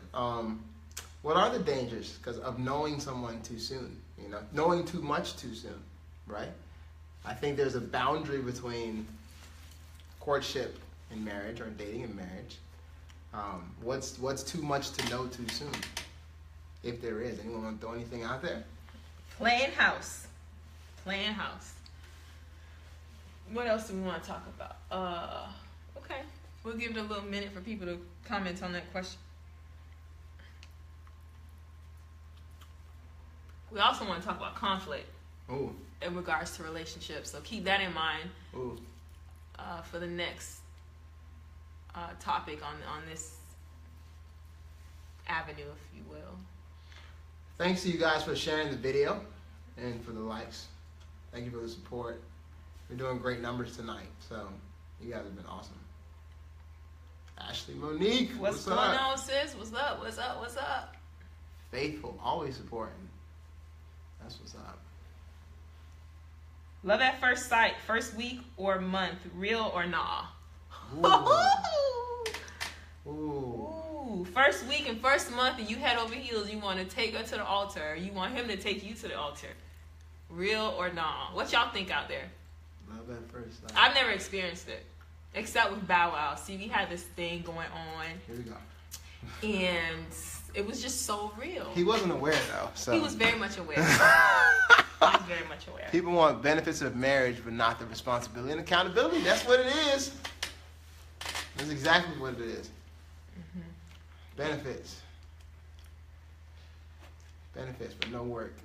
what are the dangers of knowing someone too soon? You know, knowing too much too soon, right? I think there's a boundary between courtship and marriage, or dating and marriage. What's too much to know too soon? If there is, anyone want to throw anything out there? Playing house. What else do we want to talk about? Okay, we'll give it a little minute for people to comment on that question. We also want to talk about conflict. Ooh. In regards to relationships, so keep that in mind. Ooh. For the next topic on this avenue, if you will. Thanks to you guys for sharing the video and for the likes. Thank you for the support. We're doing great numbers tonight, so you guys have been awesome. Ashley Monique. What's going on, sis? What's up? What's up? What's up? Faithful, always supporting. That's what's up. Love at first sight, first week or month, real or nah? Ooh. Ooh. First week and first month, and you head over heels. You want to take her to the altar. You want him to take you to the altar. Real or nah? What y'all think out there? Love at first sight. I've never experienced it, except with Bow Wow. See, we had this thing going on. Here we go. And it was just so real. He wasn't aware though. So He was very much aware. He was very much aware. people want benefits of marriage, but not the responsibility and accountability. That's what it is. That's exactly what it is. Mm-hmm. Benefits, but no work.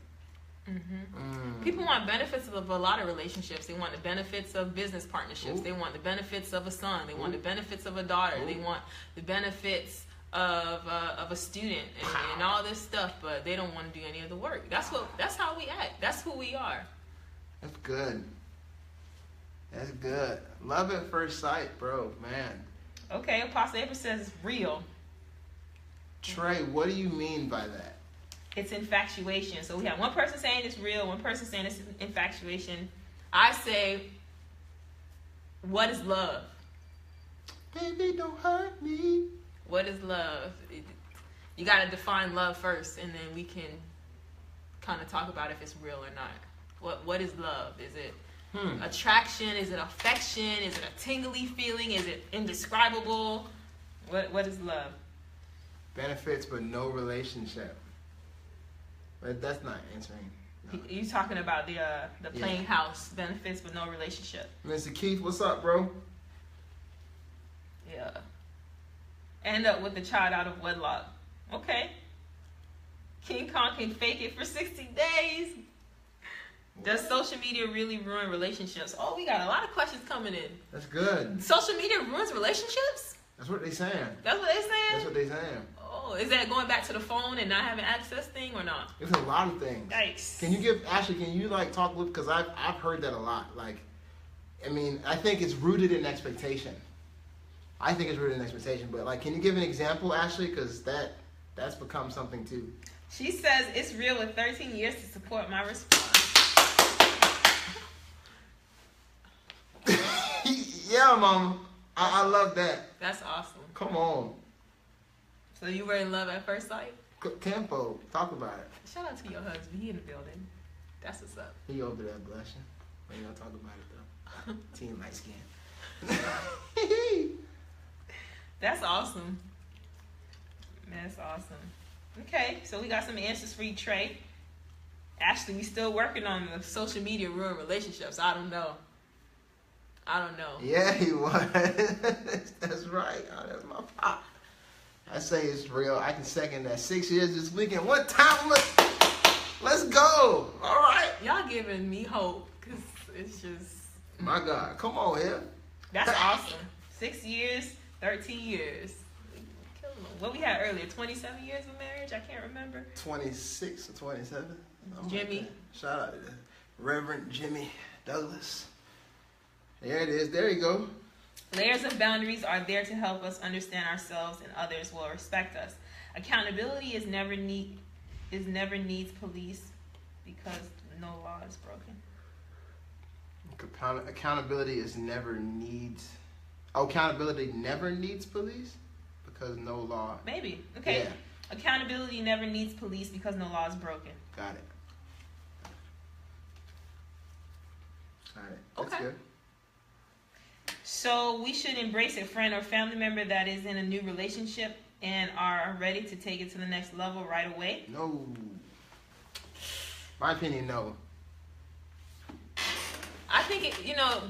Mm-hmm. People want benefits of a lot of relationships. They want the benefits of business partnerships. Ooh. They want the benefits of a son. They want the benefits of a daughter. Ooh. They want the benefits of a student and all this stuff, but they don't want to do any of the work. That's how we act. That's who we are. That's good. That's good. Love at first sight, bro. Man. Okay, Apostle April says it's real. Trey, what do you mean by that? It's infatuation. So we have one person saying it's real, one person saying it's infatuation. I say, what is love? Baby, don't hurt me. What is love? You got to define love first, and then we can kind of talk about if it's real or not. What is love? Is it attraction? Is it affection? Is it a tingly feeling? Is it indescribable? What is love? Benefits, but no relationship. But that's not answering. No. You talking about the playing house benefits, but no relationship? Mr. Keith, what's up, bro? Yeah. End up with the child out of wedlock. Okay. King Kong can fake it for 60 days. Does social media really ruin relationships? Oh, we got a lot of questions coming in. That's good. Social media ruins relationships? That's what they saying. That's what they saying? That's what they saying. Oh, is that going back to the phone and not having access thing or not? It's a lot of things. Yikes. Can you talk with, because I've heard that a lot. Like, I mean, I think it's rooted in expectation. But like, can you give an example, Ashley? Because that's become something too. She says it's real with 13 years to support my response. Yeah, Mama. I love that. That's awesome. Come on. So you were in love at first sight? Tempo. Talk about it. Shout out to your husband. He in the building. That's what's up. He over there blushing. We ain't gonna talk about it though. Team light skin. That's awesome. That's awesome. Okay, so we got some answers for you, Trey. Ashley, we still working on the social media ruin relationships. I don't know. Yeah, he was. That's right. Oh, that's my pop. I say it's real. I can second that. 6 years this weekend. What time? Let's go. All right. Y'all giving me hope because it's just. My God. Come on here. That's awesome. 6 years, 13 years. What we had earlier, 27 years of marriage? I can't remember. 26 or 27. Jimmy. Like shout out to Reverend Jimmy Douglas. There it is. There you go. Layers of boundaries are there to help us understand ourselves and others will respect us. Accountability is never needs police because no law is broken. Accountability is never needs. Oh, accountability never needs police because no law. Maybe. Okay. Yeah. Accountability never needs police because no law is broken. Got it. All right. That's okay. Good. So we should embrace a friend or family member that is in a new relationship and are ready to take it to the next level right away? No. My opinion, no. I think,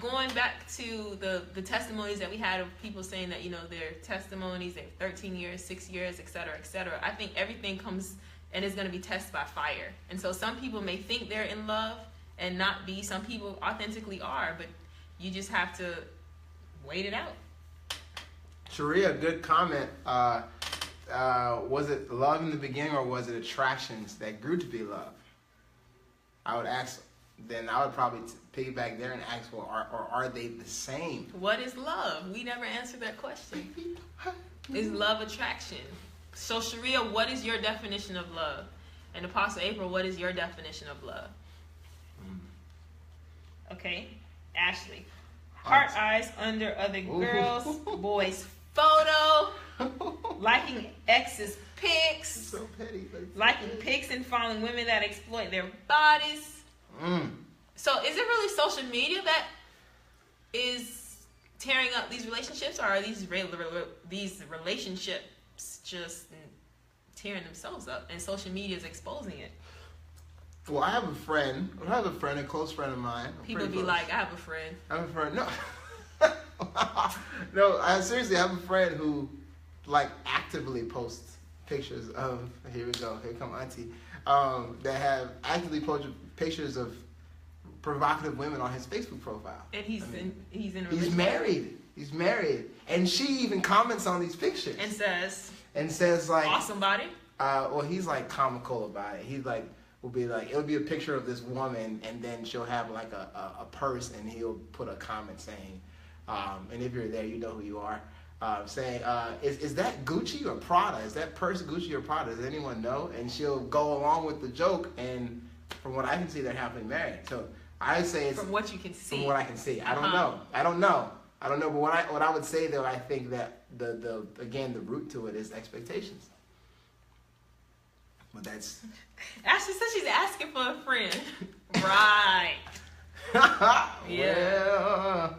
going back to the testimonies that we had of people saying that, their testimonies, they have 13 years, 6 years, et cetera, I think everything comes and is going to be tested by fire. And so some people may think they're in love and not be. Some people authentically are, but you just have to wait it out. Sharia, good comment. Was it love in the beginning or was it attractions that grew to be love? I would ask then I would probably piggyback there and ask, well, are they the same? What is love? We never answered that question. Is love attraction? So Sharia, what is your definition of love? And Apostle April, what is your definition of love? Okay, Ashley. Heart eyes under other girls, boys' photo, liking ex's pics, So petty. liking pics and following women that exploit their bodies. So is it really social media that is tearing up these relationships, or are these relationships just tearing themselves up and social media is exposing it? Well, I have a friend, a close friend of mine. People be like, I have a friend. I have a friend. No. No, I seriously have a friend who, like, actively posts pictures of, here we go, here come Auntie, that have actively posted pictures of provocative women on his Facebook profile. And he's in a He's relationship. He's married. And she even comments on these pictures. And says like, awesome body. Well, he's like comical about it. He's like, it'll be a picture of this woman, and then she'll have like a purse, and he'll put a comment saying, and if you're there, you know who you are, saying, is that Gucci or Prada? Is that purse Gucci or Prada? Does anyone know? And she'll go along with the joke, and from what I can see, they're happily married. So I say it's from what you can see. From what I can see, I don't know. But what I would say though, I think that the root to it is expectations. But that's. Ashley said she's asking for a friend. Right. Yeah. Well,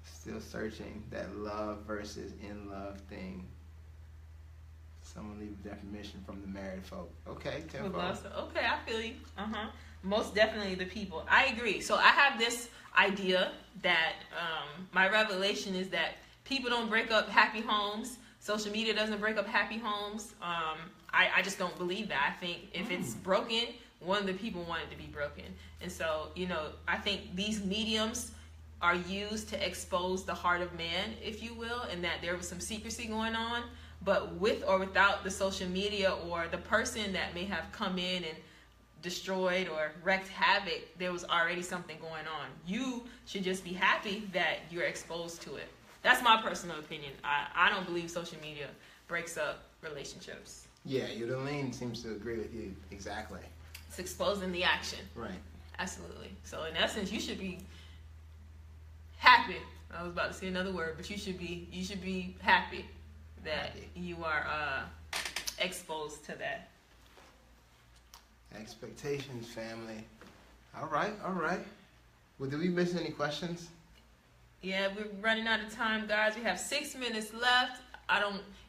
still searching that love versus in love thing. Someone leave a definition from the married folk. Okay, tenfold. Okay, I feel you. Most definitely the people. I agree. So I have this idea that my revelation is that people don't break up happy homes. Social media doesn't break up happy homes. I just don't believe that. I think if it's broken, one of the people want it to be broken. And so, I think these mediums are used to expose the heart of man, if you will, and that there was some secrecy going on. But with or without the social media or the person that may have come in and destroyed or wreaked havoc, there was already something going on. You should just be happy that you're exposed to it. That's my personal opinion. I don't believe social media breaks up relationships. Yeah, Udalene seems to agree with you exactly. It's exposing the action. Right. Absolutely. So in essence, you should be happy. I was about to say another word, but you should be happy that you are exposed to that. Expectations, family. All right. Well, did we miss any questions? Yeah, we're running out of time, guys. We have 6 minutes left.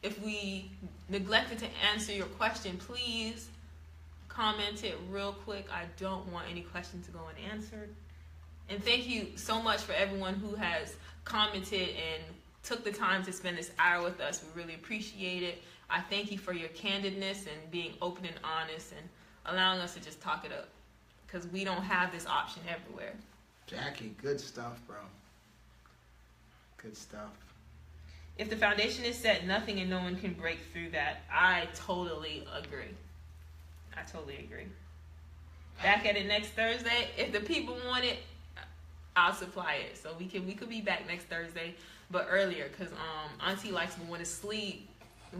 If we neglected to answer your question, please comment it real quick. I don't want any questions to go unanswered. And thank you so much for everyone who has commented and took the time to spend this hour with us. We really appreciate it. I thank you for your candidness and being open and honest and allowing us to just talk it up, because we don't have this option everywhere. Jackie, good stuff, bro. Good stuff. If the foundation is set, nothing and no one can break through that. I totally agree. Back at it next Thursday. If the people want it, I'll supply it. So we could be back next Thursday, but earlier, because Auntie likes me when to sleep.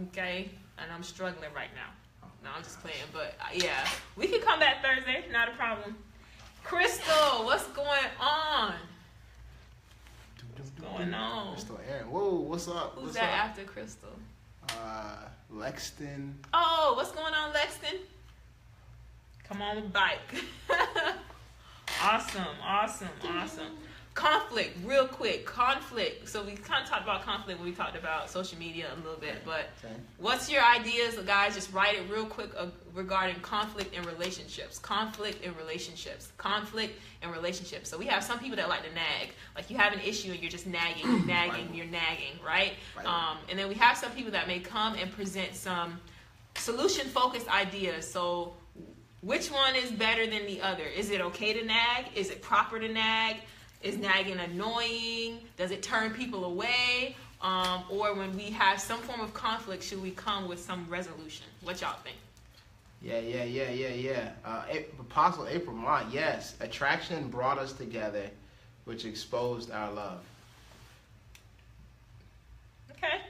Okay, and I'm struggling right now. No, I'm just playing. But yeah, we can come back Thursday. Not a problem. Crystal, what's going on? What's going on? Crystal Aaron. Whoa, what's up? Who's that after Crystal? Lexton. Oh, what's going on, Lexton? Come on the bike. Awesome. Conflict, real quick. Conflict. So we kind of talked about conflict when we talked about social media a little bit, but what's your ideas, guys? Just write it real quick regarding conflict in relationships. So we have some people that like to nag. Like you have an issue and you're just nagging, right? And then we have some people that may come and present some solution-focused ideas. So which one is better than the other? Is it okay to nag? Is it proper to nag? Is nagging annoying? Does it turn people away? Or when we have some form of conflict, should we come with some resolution? What y'all think? Yeah. Apostle April Mott, yes. Attraction brought us together, which exposed our love. Okay.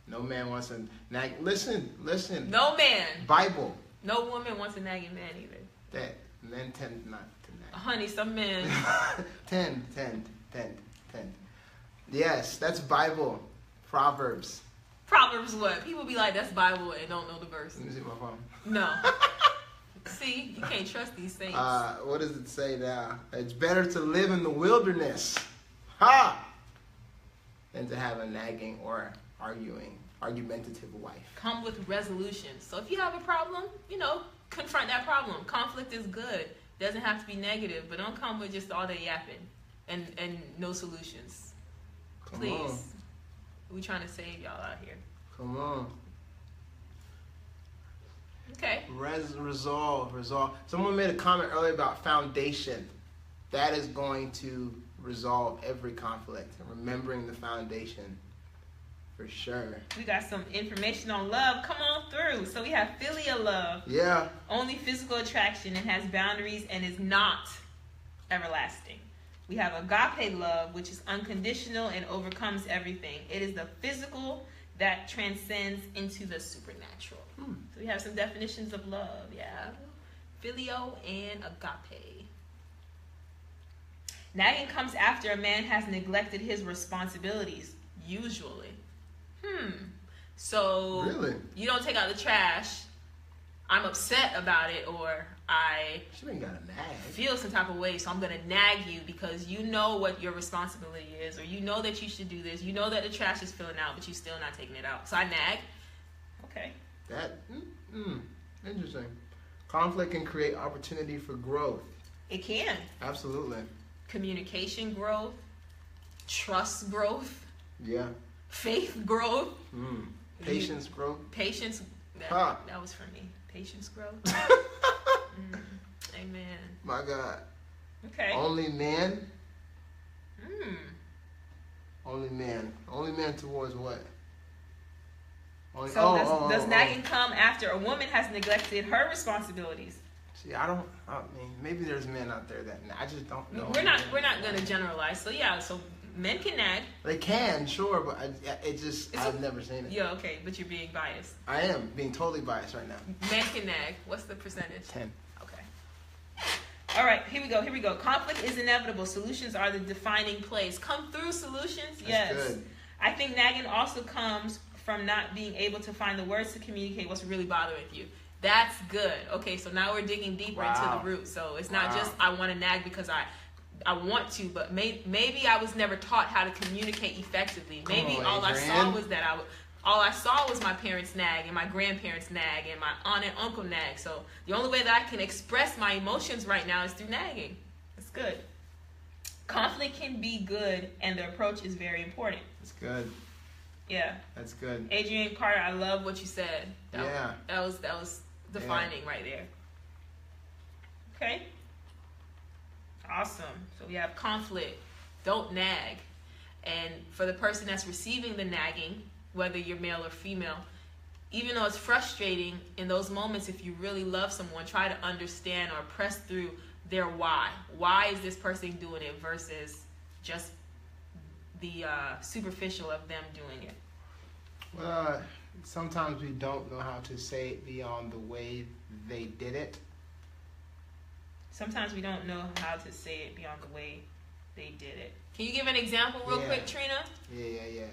No man wants a nag. Listen. No man. Bible. No woman wants a nagging man either. That men tend not to nag. Honey, some men. Tend. Yes, that's Bible. Proverbs. Proverbs what? People be like, that's Bible and don't know the verse. Let me see my phone. No. See, you can't trust these things. What does it say now? It's better to live in the wilderness, than to have a nagging or argumentative wife. Come with resolutions. So if you have a problem, confront that problem. Conflict is good. Doesn't have to be negative, but don't come with just all that yapping and no solutions. Please. We're trying to save y'all out here. Come on. Okay. Resolve. Someone made a comment earlier about foundation. That is going to resolve every conflict. Remembering the foundation. For sure. We got some information on love. Come on through. So we have filial love. Yeah. Only physical attraction and has boundaries and is not everlasting. We have agape love, which is unconditional and overcomes everything. It is the physical that transcends into the supernatural. So we have some definitions of love. Yeah. Filio and agape. Nagging comes after a man has neglected his responsibilities, usually. So really? You don't take out the trash. I'm upset about it, or She ain't got a nag. feel some type of way, so I'm gonna nag you because you know what your responsibility is, or you know that you should do this. You know that the trash is filling out, but you're still not taking it out. So I nag. Okay. Interesting. Conflict can create opportunity for growth. It can. Absolutely. Communication growth, trust growth, Yeah. faith growth, Patience growth. patience. That was for me. Patience growth. Amen. My God. Okay. Only man. Only man towards what? Does nagging come after a woman has neglected her responsibilities? See, I mean, maybe there's men out there that I just don't know. We're not gonna generalize. So yeah, so men can nag. They can, sure, but I've never seen it. Yeah, okay, but you're being biased. I am being totally biased right now. Men can nag. What's the percentage? 10. Okay. All right, here we go. Conflict is inevitable. Solutions are the defining place. Come through solutions. Yes. Good. I think nagging also comes from not being able to find the words to communicate what's really bothering you. That's good. Okay, so now we're digging deeper into the root. So it's not just I want to nag because I want to, but maybe I was never taught how to communicate effectively. Maybe all I saw was my parents nag and my grandparents nag and my aunt and uncle nag. So the only way that I can express my emotions right now is through nagging. That's good. Conflict can be good, and the approach is very important. That's good. Yeah. That's good. Adrian Carter, I love what you said. Yeah. That was defining right there. Okay. Awesome. So we have conflict. Don't nag. And for the person that's receiving the nagging, whether you're male or female, even though it's frustrating in those moments, if you really love someone, try to understand or press through their why. Why is this person doing it versus just the superficial of them doing it? Well, sometimes we don't know how to say it beyond the way they did it. Sometimes we don't know how to say it beyond the way they did it. Can you give an example real quick, Trina? Yeah.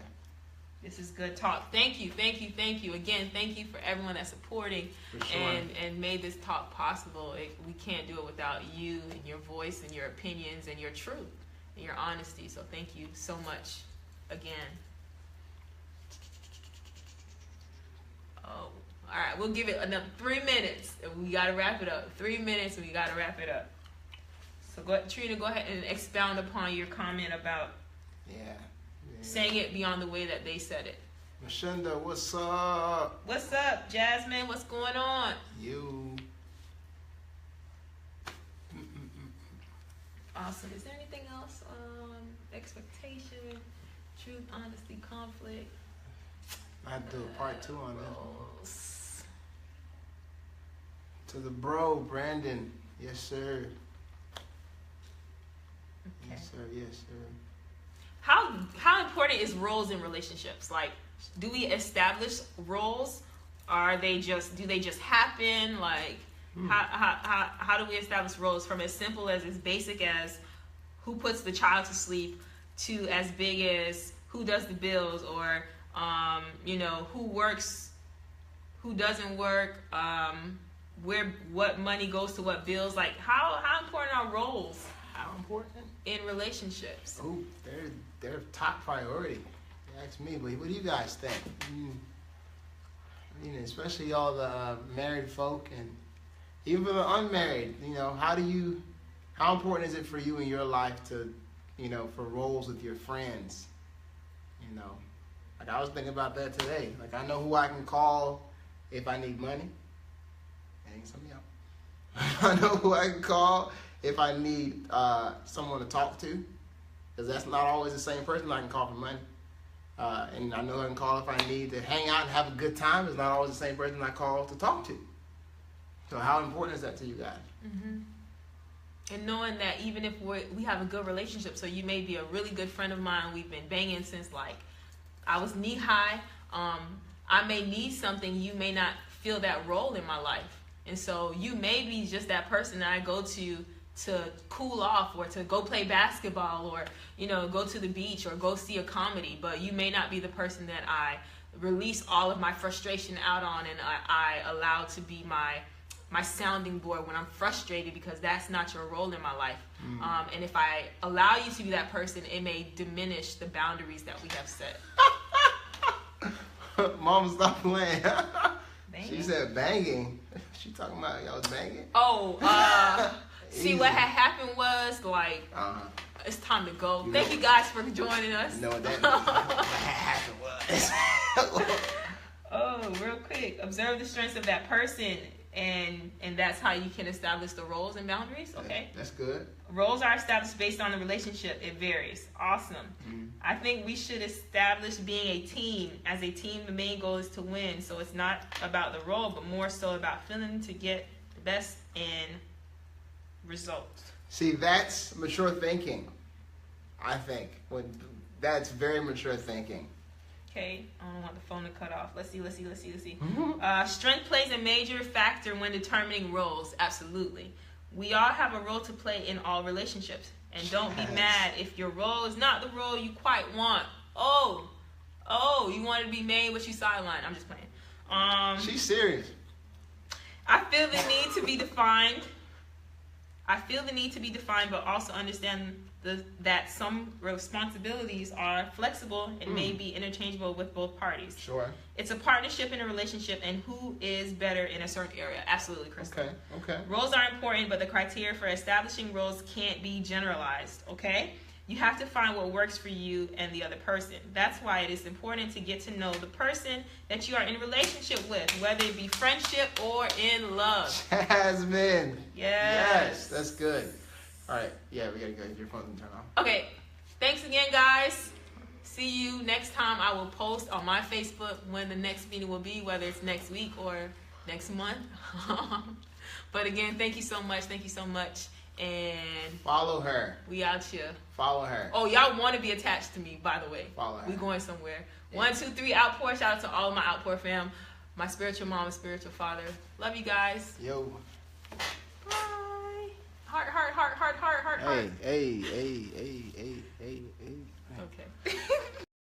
This is good talk. Thank you. Again, thank you for everyone that's supporting and made this talk possible. We can't do it without you and your voice and your opinions and your truth and your honesty. So thank you so much again. Oh, all right. We'll give it another 3 minutes. And we got to wrap it up. 3 minutes and we got to wrap it up. So Trina, go ahead and expound upon your comment about saying it beyond the way that they said it. Mashenda, what's up? What's up, Jasmine? What's going on? You. Awesome. Is there anything else? Expectation, truth, honesty, conflict. I have to do a part 2 on this. To the bro, Brandon. Yes, sir. Okay. Yes, sir. Yes, sir. How important is roles in relationships? Like, do we establish roles? Or do they just happen? Like, how do we establish roles from as simple as basic as who puts the child to sleep to as big as who does the bills, or who works, who doesn't work, what money goes to what bills? Like, how important are roles? How important? In relationships. Oh, they're top priority. You ask me, but what do you guys think? Especially all the married folk, and even for the unmarried. How important is it for you in your life to, for roles with your friends? Like, I was thinking about that today. Like, I know who I can call if I need money. Hang something up. I know who I can call if I need someone to talk to, because that's not always the same person I can call for money. And I know who I can call if I need to hang out and have a good time. It's not always the same person I call to talk to. So how important is that to you guys? Mm-hmm. And knowing that even if we have a good relationship, so you may be a really good friend of mine, we've been banging since like I was knee high. I may need something, you may not feel that role in my life. And so you may be just that person that I go to cool off, or to go play basketball, or go to the beach, or go see a comedy, but you may not be the person that I release all of my frustration out on, and I allow to be my sounding board when I'm frustrated, because that's not your role in my life. And if I allow you to be that person, it may diminish the boundaries that we have set. Mom, stop playing. Banging? She said banging. She talking about y'all was banging? Oh, see, what had happened was, like, it's time to go. Thank you guys for joining us. You know what that happened was. Oh, real quick. Observe the strengths of that person, and that's how you can establish the roles and boundaries. Okay. That's good. Roles are established based on the relationship. It varies. Awesome. I think we should establish being a team. As a team, the main goal is to win. So it's not about the role, but more so about feeling to get the best in results. See, that's mature thinking, I think. That's very mature thinking. Okay, I don't want the phone to cut off. Let's see. Strength plays a major factor when determining roles. Absolutely. We all have a role to play in all relationships. And don't be mad if your role is not the role you quite want. Oh, you want to be made, but you sideline. I'm just playing. She's serious. I feel the need to be defined. But also understand that some responsibilities are flexible and may be interchangeable with both parties. Sure. It's a partnership in a relationship, and who is better in a certain area. Absolutely, Crystal. Okay. Roles are important, but the criteria for establishing roles can't be generalized, okay? You have to find what works for you and the other person. That's why it is important to get to know the person that you are in a relationship with, whether it be friendship or in love. Jasmine. Yes. That's good. All right. Yeah, we got to go. Your phone can turn off. Okay. Thanks again, guys. See you next time. I will post on my Facebook when the next meeting will be, whether it's next week or next month. But again, thank you so much. And follow her. We out here. Follow her. Oh, y'all want to be attached to me, by the way. Follow her. We going somewhere. Yeah. 1, 2, 3, outpour. Shout out to all of my outpour fam. My spiritual mom and spiritual father. Love you guys. Yo. Bye. Heart. Hey. Okay.